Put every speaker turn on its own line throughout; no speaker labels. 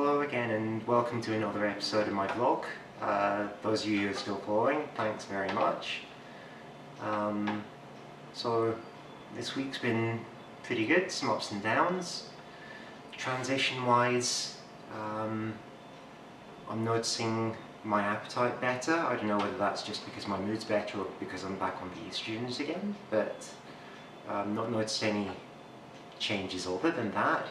Hello again and welcome to another episode of my vlog. Those of you who are still following, thanks very much. So this week's been pretty good, some ups and downs. Transition wise, I'm noticing my appetite better. I don't know whether that's just because my mood's better or because I'm back on the estrogens again, but not noticed any changes other than that.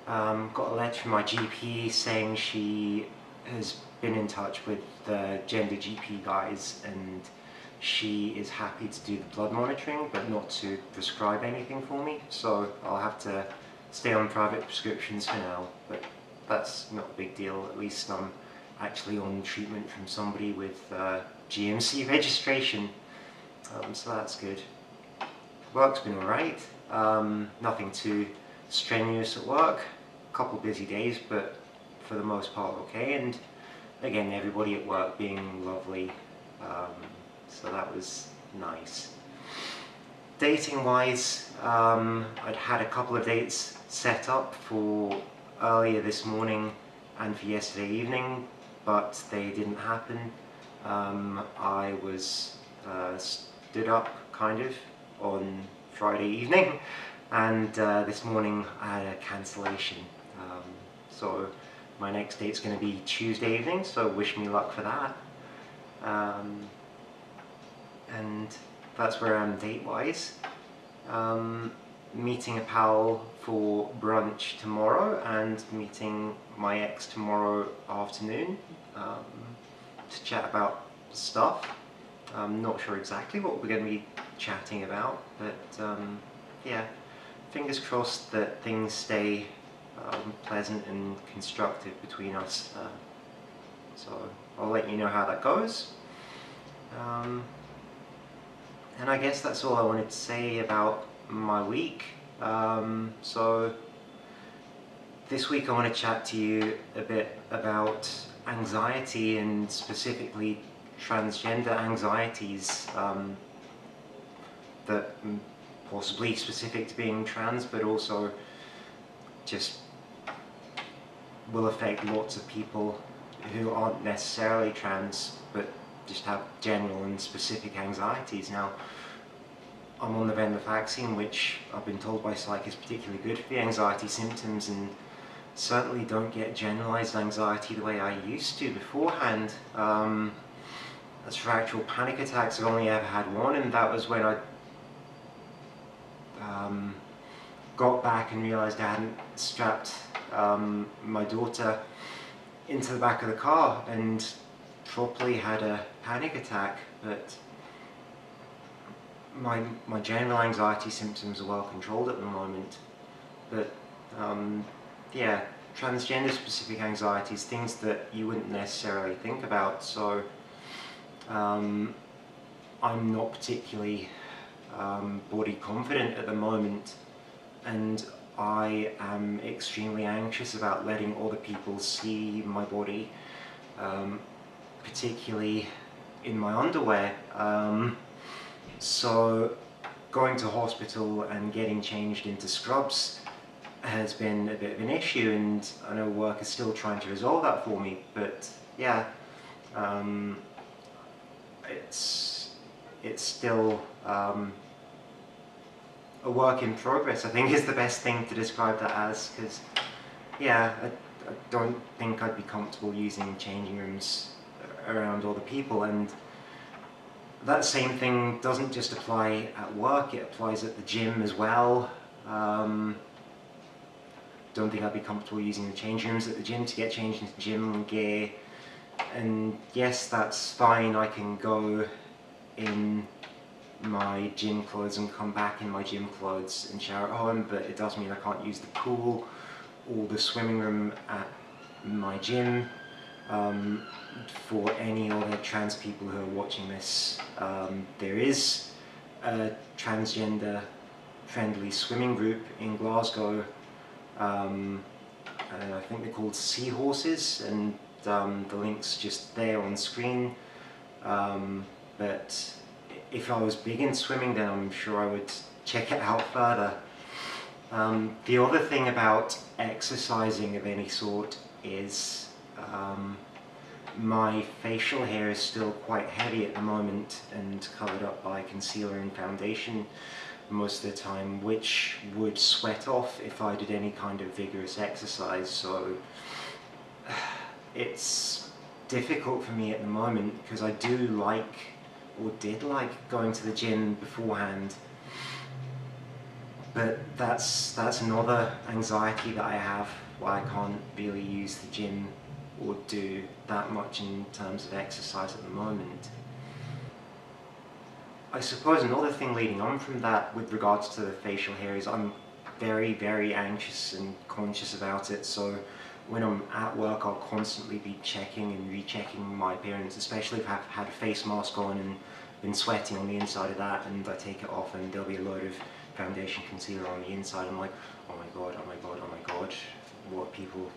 Got a letter from my GP saying she has been in touch with the gender GP guys and she is happy to do the blood monitoring but not to prescribe anything for me, so I'll have to stay on private prescriptions for now, but that's not a big deal. At least I'm actually on treatment from somebody with GMC registration, so that's good. Work's been alright, nothing too strenuous at work. Couple busy days, but for the most part okay, and again everybody at work being lovely, so that was nice. Dating wise, I'd had a couple of dates set up for earlier this morning and for yesterday evening, but they didn't happen. I was stood up kind of on Friday evening, and this morning I had a cancellation. So my next date's going to be Tuesday evening, so wish me luck for that. And that's where I am date-wise. Meeting a pal for brunch tomorrow and meeting my ex tomorrow afternoon to chat about stuff. I'm not sure exactly what we're going to be chatting about, but yeah, fingers crossed that things stay pleasant and constructive between us, so I'll let you know how that goes. And I guess that's all I wanted to say about my week. So this week I want to chat to you a bit about anxiety, and specifically transgender anxieties that possibly specific to being trans, but also just will affect lots of people who aren't necessarily trans but just have general and specific anxieties. Now, I'm on the venlafaxine, which I've been told by psych is particularly good for the anxiety symptoms, and certainly don't get generalized anxiety the way I used to beforehand. As for actual panic attacks, I've only ever had one, and that was when I got back and realised I hadn't strapped my daughter into the back of the car and properly had a panic attack. But my general anxiety symptoms are well controlled at the moment. But yeah, transgender specific anxieties, things that you wouldn't necessarily think about. So I'm not particularly body confident at the moment, and I am extremely anxious about letting other people see my body, particularly in my underwear. So going to hospital and getting changed into scrubs has been a bit of an issue, and I know work is still trying to resolve that for me, but yeah, it's still a work in progress, I think, is the best thing to describe that as, because yeah, I don't think I'd be comfortable using changing rooms around other people, and that same thing doesn't just apply at work, it applies at the gym as well. Don't think I'd be comfortable using the changing rooms at the gym to get changed into gym gear, and yes, that's fine, I can go in my gym clothes and come back in my gym clothes and shower at home, but it does mean I can't use the pool or the swimming room at my gym. For any other trans people who are watching this, there is a transgender friendly swimming group in Glasgow, and I think they're called Seahorses, and the link's just there on screen. But if I was big in swimming, then I'm sure I would check it out further. The other thing about exercising of any sort is my facial hair is still quite heavy at the moment and covered up by concealer and foundation most of the time, which would sweat off if I did any kind of vigorous exercise. So it's difficult for me at the moment because I do like, or did like, going to the gym beforehand, but that's another anxiety that I have, why I can't really use the gym or do that much in terms of exercise at the moment. I suppose another thing leading on from that with regards to the facial hair is I'm very, very anxious and conscious about it. So when I'm at work, I'll constantly be checking and rechecking my appearance, especially if I've had a face mask on and been sweating on the inside of that, and I take it off and there'll be a load of foundation concealer on the inside. I'm like, oh my god, oh my god, oh my god, what people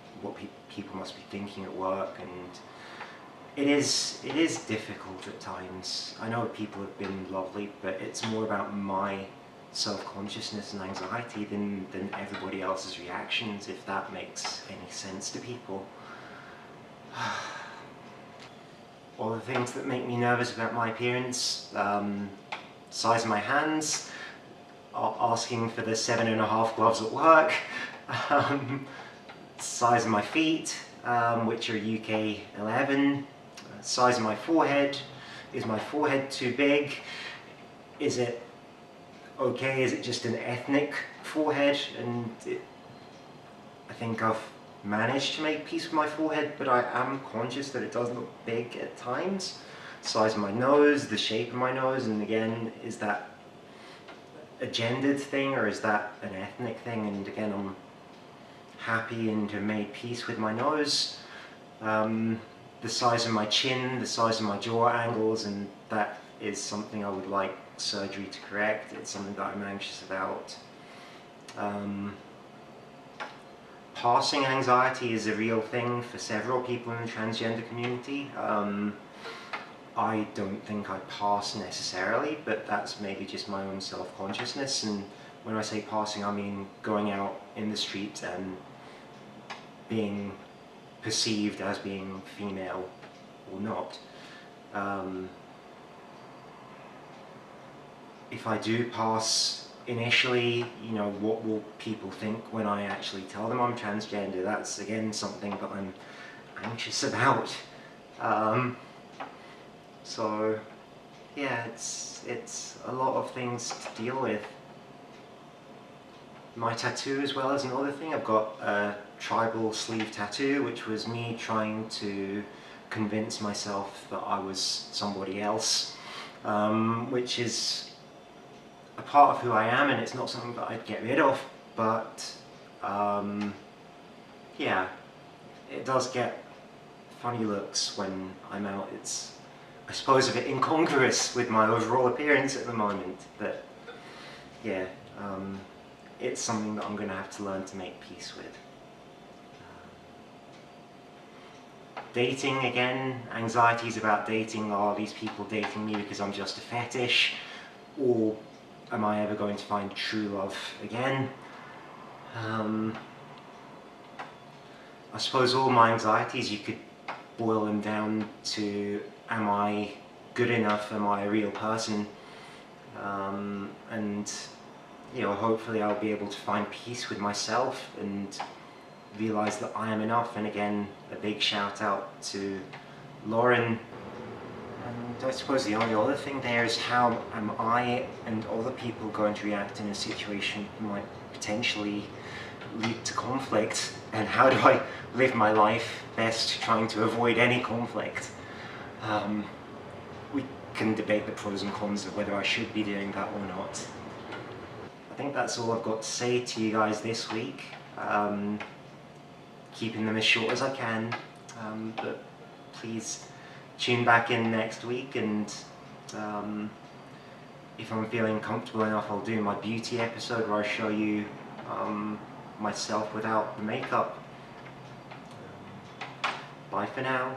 must be thinking at work. And it is difficult at times. I know people have been lovely, but it's more about my self-consciousness and anxiety than everybody else's reactions, if that makes any sense to people. All the things that make me nervous about my appearance, size of my hands, asking for the 7.5 gloves at work, size of my feet, which are UK 11, size of my forehead, is my forehead too big, is it okay, is it just an ethnic forehead, and I think I've managed to make peace with my forehead, but I am conscious that it does look big at times. Size of my nose, the shape of my nose, and again, is that a gendered thing or is that an ethnic thing? And again, I'm happy and have made peace with my nose. The size of my chin, the size of my jaw angles, and that is something I would like surgery to correct. It's something that I'm anxious about. Passing anxiety is a real thing for several people in the transgender community. I don't think I pass necessarily, but that's maybe just my own self-consciousness. And when I say passing, I mean going out in the street and being perceived as being female or not. If I do pass initially, you know, what will people think when I actually tell them I'm transgender? That's again something that I'm anxious about. So yeah, it's a lot of things to deal with. My tattoo as well is another thing. I've got a tribal sleeve tattoo, which was me trying to convince myself that I was somebody else, which is a part of who I am, and it's not something that I'd get rid of, but yeah, it does get funny looks when I'm out. It's, I suppose, a bit incongruous with my overall appearance at the moment, but yeah, it's something that I'm going to have to learn to make peace with. Dating, again, anxieties about dating. Are these people dating me because I'm just a fetish, or am I ever going to find true love again? I suppose all my anxieties, you could boil them down to, am I good enough? Am I a real person? And you know, hopefully I'll be able to find peace with myself and realise that I am enough. And again, a big shout out to Lauren. And I suppose the only other thing there is, how am I and other people going to react in a situation that might potentially lead to conflict, and how do I live my life best trying to avoid any conflict? We can debate the pros and cons of whether I should be doing that or not. I think that's all I've got to say to you guys this week. Keeping them as short as I can, but please tune back in next week, and if I'm feeling comfortable enough, I'll do my beauty episode where I show you myself without the makeup. Bye for now.